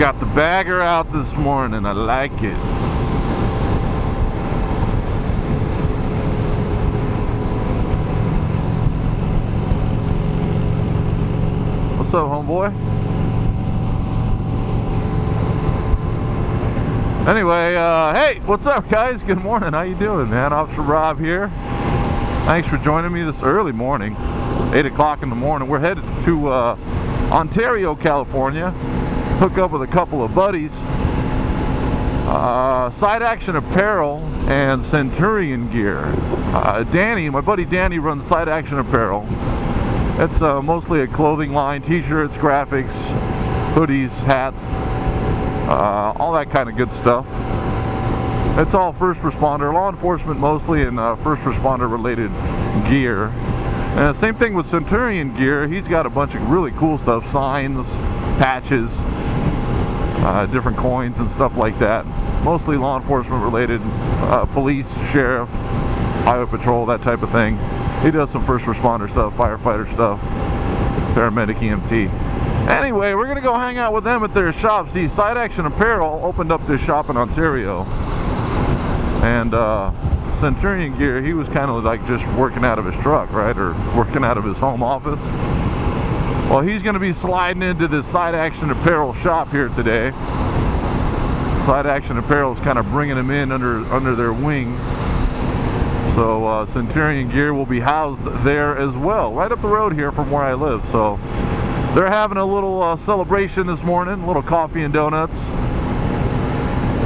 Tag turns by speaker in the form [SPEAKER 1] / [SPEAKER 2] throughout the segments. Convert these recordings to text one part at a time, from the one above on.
[SPEAKER 1] Got the bagger out this morning. I like it. What's up, homeboy? Anyway, hey, what's up, guys? Good morning. How you doing, man? Officer Rob here. Thanks for joining me this early morning, 8 o'clock in the morning. We're headed to Ontario, California. Hook up with a couple of buddies. Side Action Apparel and Centurion gear. Danny, my buddy Danny, runs Side Action Apparel. It's mostly a clothing line, t-shirts, graphics, hoodies, hats, all that kind of good stuff. It's all first responder, law enforcement mostly, and first responder related gear. And the same thing with Centurion gear. He's got a bunch of really cool stuff, signs, patches, different coins and stuff like that. Mostly law enforcement related, police, sheriff, highway patrol, that type of thing. He does some first responder stuff, firefighter stuff, paramedic, EMT. Anyway, we're gonna go hang out with them at their shop. See, Side Action Apparel opened up this shop in Ontario, and Centurion gear, he was kind of like just working out of his truck, right, or working out of his home office. Well, he's gonna be sliding into this Side Action Apparel shop here today. Side Action Apparel is kind of bringing him in under their wing. So Centurion gear will be housed there as well, right up the road here from where I live. So they're having a little celebration this morning, a little coffee and donuts.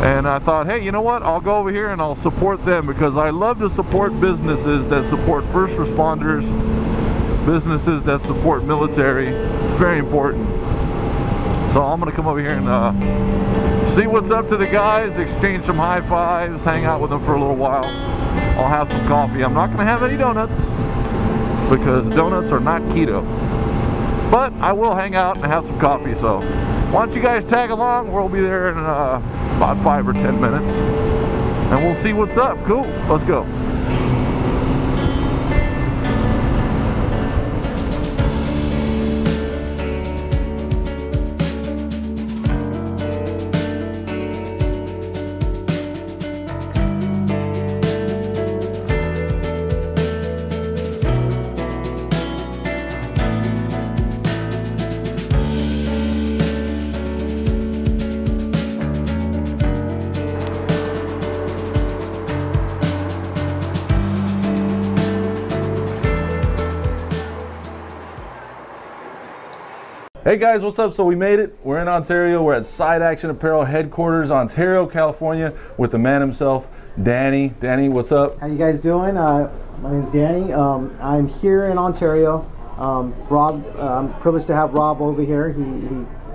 [SPEAKER 1] And I thought, hey, you know what? I'll go over here and I'll support them, because I love to support businesses that support first responders, businesses that support military. It's very important. So I'm gonna come over here and see what's up to the guys, exchange some high fives, hang out with them for a little while. I'll have some coffee. I'm not going to have any donuts, because donuts are not keto. But I will hang out and have some coffee. So why don't you guys tag along? We'll be there in about 5 or 10 minutes. And we'll see what's up. Cool. Let's go. Hey guys, what's up? So we made it. We're in Ontario. We're at Side Action Apparel Headquarters, Ontario, California, with the man himself, Danny. Danny, what's up?
[SPEAKER 2] How you guys doing? My name's Danny. I'm here in Ontario. Rob, I'm privileged to have Rob over here. He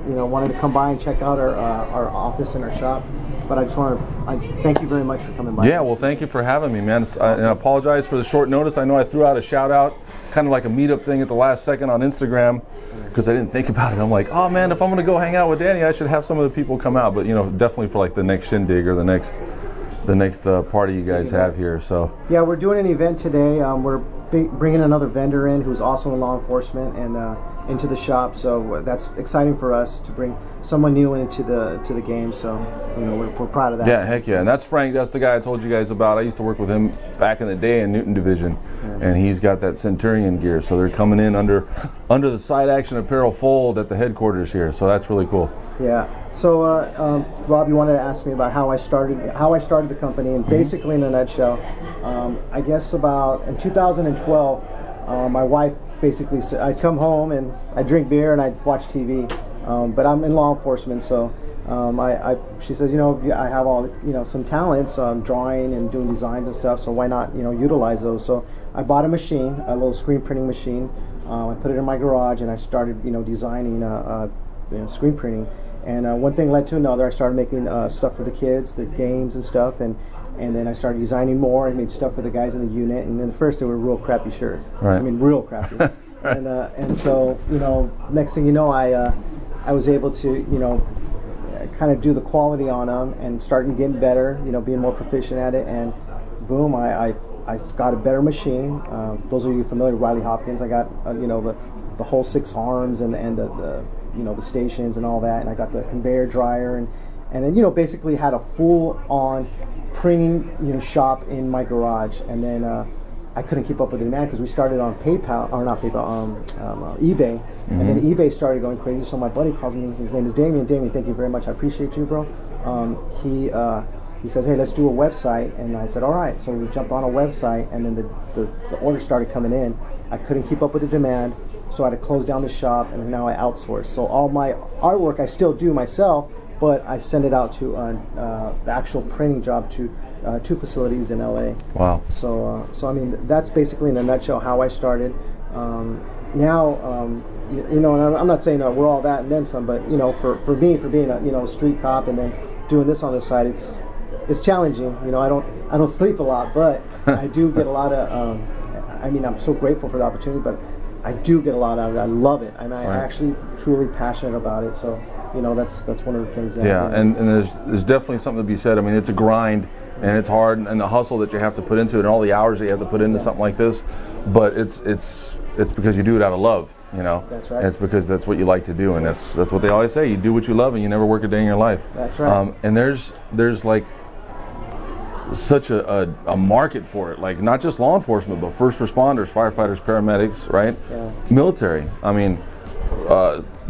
[SPEAKER 2] wanted to come by and check out our office and our shop. But I just want to thank you very much for coming by.
[SPEAKER 1] Yeah, well, thank you for having me, man. Awesome. And I apologize for the short notice. I know I threw out a shout out, kind of like a meetup thing at the last second on Instagram, because I didn't think about it. I'm like, oh man, if I'm going to go hang out with Danny, I should have some of the people come out. But definitely for like the next shindig or the next party you guys have here. So
[SPEAKER 2] yeah, we're doing an event today. We're bringing another vendor in who's also in law enforcement and into the shop. So that's exciting for us to bring someone new into the game. So we're proud of that.
[SPEAKER 1] Yeah, heck yeah. And that's Frank. That's the guy I told you guys about. I used to work with him back in the day in Newton Division, and he's got that Centurion gear. So they're coming in under the Side Action Apparel fold at the headquarters here. So that's really cool. Yeah.
[SPEAKER 2] So Rob, you wanted to ask me about how I started the company, and basically in a nutshell, I guess about in 2012, my wife basically said, I'd come home and I'd drink beer and I'd watch TV, but I'm in law enforcement, so she says, I have all some talents, drawing and doing designs and stuff, so why not utilize those? So I bought a machine, a little screen printing machine. I put it in my garage and I started designing screen printing. And one thing led to another. I started making stuff for the kids, their games and stuff, and then I started designing more. I made stuff for the guys in the unit, and then first they were real crappy shirts.
[SPEAKER 1] Right.
[SPEAKER 2] I mean, real crappy. Right. And so next thing you know, I was able to kind of do the quality on them and starting getting better, being more proficient at it, and boom, I got a better machine. Those of you familiar with Riley Hopkins, I got the whole 6 arms and the the stations and all that, and I got the conveyor dryer, and then basically had a full-on printing shop in my garage. And then I couldn't keep up with the demand because we started on PayPal, or not PayPal, eBay, and then eBay started going crazy. So my buddy calls me. His name is Damien. Damien, thank you very much. I appreciate you, bro. He says, hey, let's do a website, and I said, all right. So we jumped on a website, and then the orders started coming in. I couldn't keep up with the demand, so I had to close down the shop, and now I outsource. So all my artwork I still do myself, but I send it out to the actual printing job to 2 facilities in LA.
[SPEAKER 1] Wow.
[SPEAKER 2] So I mean, that's basically in a nutshell how I started. Now, and I'm not saying we're all that and then some, but for me, for being a street cop and then doing this on the side, it's challenging. I don't sleep a lot, but I do get a lot of. I mean, I'm so grateful for the opportunity, but I do get a lot out of it. I love it. I'm actually truly passionate about it. So that's one of the things. That
[SPEAKER 1] and there's definitely something to be said. I mean, it's a grind and it's hard, and the hustle that you have to put into it, and all the hours that you have to put into something like this. But it's because you do it out of love.
[SPEAKER 2] That's right.
[SPEAKER 1] And it's because that's what you like to do, and that's what they always say. You do what you love, and you never work a day in your life.
[SPEAKER 2] That's right.
[SPEAKER 1] And there's like such a market for it, like not just law enforcement, but first responders, firefighters, paramedics, right?
[SPEAKER 2] Yeah.
[SPEAKER 1] Military. I mean,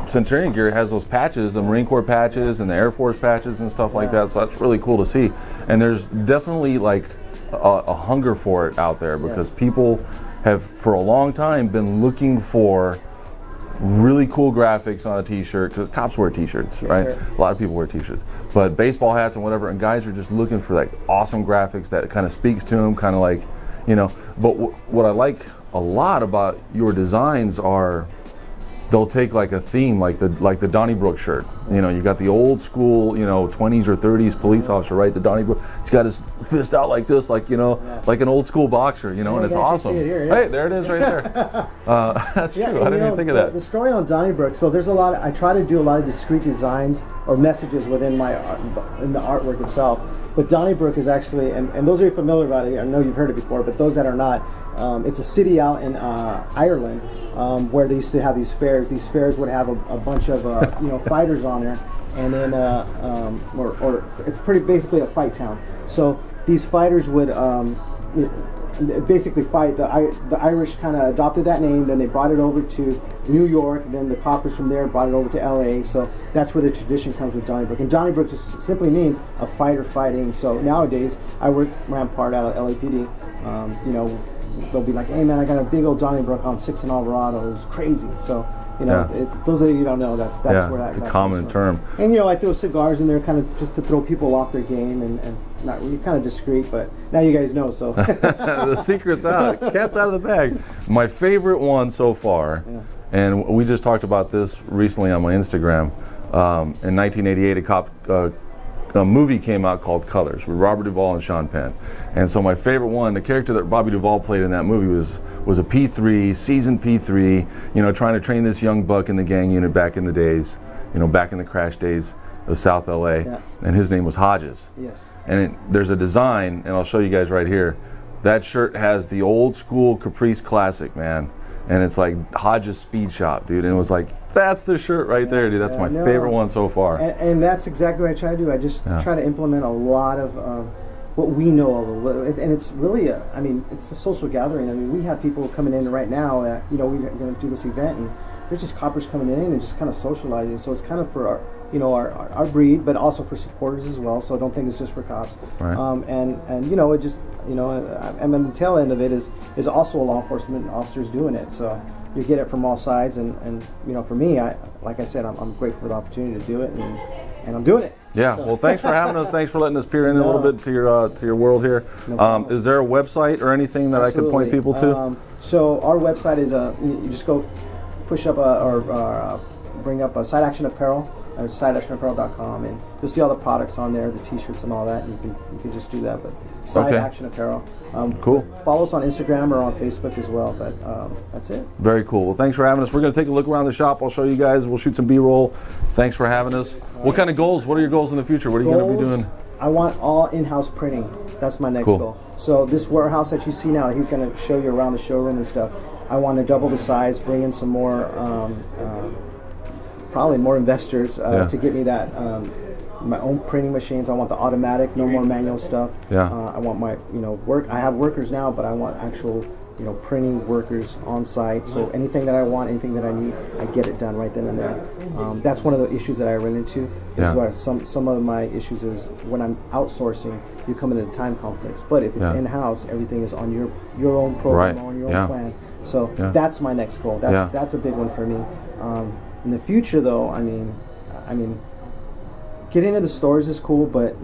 [SPEAKER 1] Centurion gear has those patches, the Marine Corps patches and the Air Force patches and stuff like that. So that's really cool to see. And there's definitely like a hunger for it out there, because people have for a long time been looking for really cool graphics on a t-shirt, because cops wear t-shirts, right?
[SPEAKER 2] Sir.
[SPEAKER 1] A lot of people wear t-shirts, but baseball hats and whatever, and guys are just looking for like awesome graphics that kind of speaks to them, kind of like, but what I like a lot about your designs are they'll take like a theme, like the Donnybrook shirt. You got the old school, 20s or 30s police officer, right? The Donnybrook. He's got his fist out like this, like like an old school boxer, and it's awesome.
[SPEAKER 2] Here,
[SPEAKER 1] Hey, there it is, right there. That's true. I didn't even think of that.
[SPEAKER 2] The story on Donnybrook. So there's a lot. I try to do a lot of discrete designs or messages within in the artwork itself. But Donnybrook is actually, and those of you familiar about it, I know you've heard it before, but those that are not, it's a city out in Ireland where they used to have these fairs. These fairs would have a bunch of fighters on there, and then or it's basically a fight town. So these fighters would basically fight. The Irish kind of adopted that name, then they brought it over to New York, then the coppers from there brought it over to LA. So that's where the tradition comes with Donnybrook. And Donnybrook just simply means a fighter fighting. So nowadays I work rampart out of LAPD. They'll be like, hey man, I got a big old Donnybrook on 6 and Alvarado. It was crazy. So those of you who don't know, that's where that.
[SPEAKER 1] It's a common term.
[SPEAKER 2] And I throw cigars in there, kind of just to throw people off their game, and not really, kind of discreet. But now you guys know. So
[SPEAKER 1] the secret's out. Cat's out of the bag. My favorite one so far, and we just talked about this recently on my Instagram. In 1988, a movie came out called Colors with Robert Duvall and Sean Penn. And so my favorite one, the character that Bobby Duvall played in that movie was a P3, seasoned P3, trying to train this young buck in the gang unit back in the days, back in the crash days of South LA. Yeah. And his name was Hodges.
[SPEAKER 2] Yes.
[SPEAKER 1] And there's a design, and I'll show you guys right here. That shirt has the old school Caprice Classic, man. And it's like Hodges Speed Shop, dude. And it was like, that's the shirt right there, dude. That's my favorite one so far.
[SPEAKER 2] And that's exactly what I try to do. I just try to implement a lot of what we know of. And it's really, it's a social gathering. I mean, we have people coming in right now that, we're going to do this event, and there's just coppers coming in and just kind of socializing. So it's kind of for our breed, but also for supporters as well. So I don't think it's just for cops.
[SPEAKER 1] Right.
[SPEAKER 2] It just, and then the tail end of it is also a law enforcement officers doing it. So you get it from all sides, and for me, like I said, I'm grateful for the opportunity to do it, and I'm doing it.
[SPEAKER 1] Yeah. So. Well, thanks for having us. Thanks for letting us peer in a little bit to your world here. No is there a website or anything that I could point people to?
[SPEAKER 2] So our website is you just go push up or bring up a Side Action Apparel. SideActionApparel.com, and you'll see all the products on there, the t-shirts and all that, and you can just do that. But Side Action Apparel.
[SPEAKER 1] Cool.
[SPEAKER 2] Follow us on Instagram or on Facebook as well, but that's it.
[SPEAKER 1] Very cool. Well, thanks for having us. We're going to take a look around the shop. I'll show you guys. We'll shoot some B-roll. Thanks for having us. What kind of goals? What are your goals in the future? What are you going to be doing?
[SPEAKER 2] I want all in-house printing. That's my next goal. So this warehouse that you see now, he's going to show you around the showroom and stuff. I want to double the size, bring in some more probably more investors to get me that. My own printing machines. I want the automatic, no more manual stuff. I want my, work. I have workers now, but I want actual, printing workers on site. So anything that I want, anything that I need, I get it done right then and there. That's one of the issues that I run into. Is where some of my issues is when I'm outsourcing, you come into time conflicts. But if it's in-house, everything is on your own program, on your own plan. So that's my next goal. That's a big one for me. In the future, though, I mean. Getting into the stores is cool, but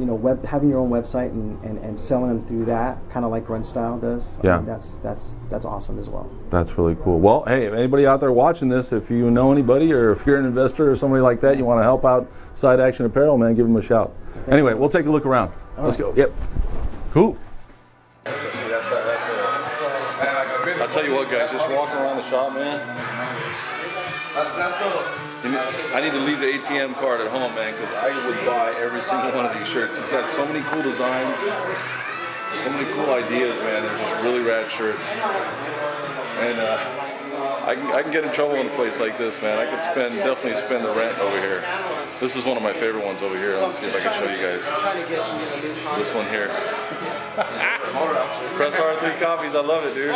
[SPEAKER 2] having your own website and selling them through that, kind of like Run Style does. I mean, that's awesome as well. That's really cool. Well, hey, if anybody out there watching this, if you know anybody or if you're an investor or somebody like that, you want to help out Side Action Apparel, man, give them a shout. Anyway, we'll take a look around. Let's go. Yep. Cool. I'll tell you what, guys, just walking around the shop, man. That's the. I need to leave the ATM card at home, man, because I would buy every single one of these shirts. He's got so many cool designs, so many cool ideas, man. They're just really rad shirts. And I can get in trouble in a place like this, man. I could definitely spend the rent over here. This is one of my favorite ones over here. Let me see if I can show you guys. This one here. Press R3 copies. I love it, dude.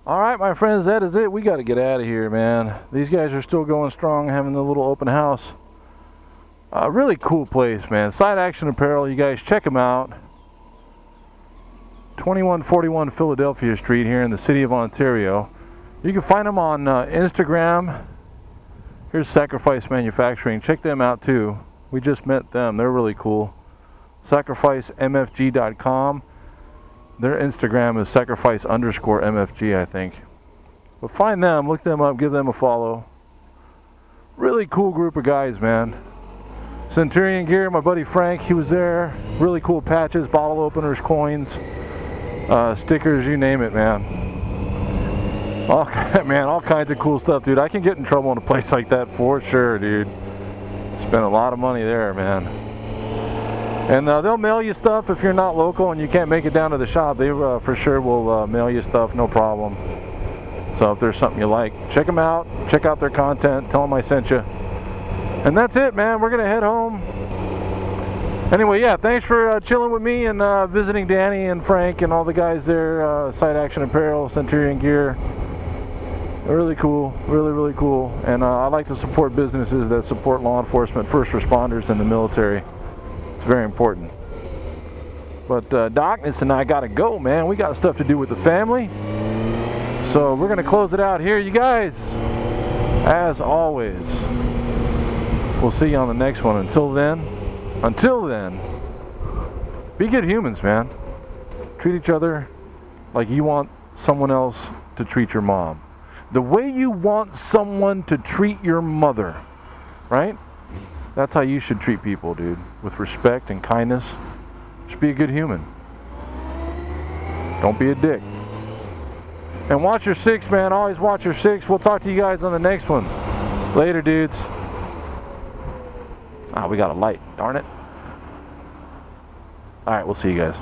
[SPEAKER 2] All right, my friends, that is it. We got to get out of here, man. These guys are still going strong, having the little open house. Really cool place, man. Side Action Apparel, you guys check them out. 2141 Philadelphia Street here in the city of Ontario. You can find them on Instagram. Here's Sacrifice Manufacturing. Check them out too. We just met them. They're really cool. SacrificeMFG.com. Their Instagram is sacrifice_MFG, I think. But find them, look them up, give them a follow. Really cool group of guys, man. Centurion Gear, my buddy Frank, he was there. Really cool patches, bottle openers, coins, stickers, you name it, man. All kinds of cool stuff, dude. I can get in trouble in a place like that for sure, dude. Spend a lot of money there, man. And they'll mail you stuff if you're not local and you can't make it down to the shop. They for sure will mail you stuff, no problem. So if there's something you like, check them out. Check out their content. Tell them I sent you. And that's it, man. We're going to head home. Anyway, yeah, thanks for chilling with me and visiting Danny and Frank and all the guys there. Side Action Apparel, Centurion Gear.
[SPEAKER 1] Really cool, really cool. And I like to support businesses that support law enforcement, first responders, and the military. It's very important. But Darkness and I gotta go, man. We got stuff to do with the family. So we're gonna close it out here, you guys. As always, we'll see you on the next one. Until then, be good humans, man. Treat each other like you want someone else to treat your mom. The way you want someone to treat your mother, right? That's how you should treat people, dude. With respect and kindness. Just be a good human. Don't be a dick. And watch your six, man. Always watch your six. We'll talk to you guys on the next one. Later, dudes. Ah, we got a light. Darn it. All right, we'll see you guys.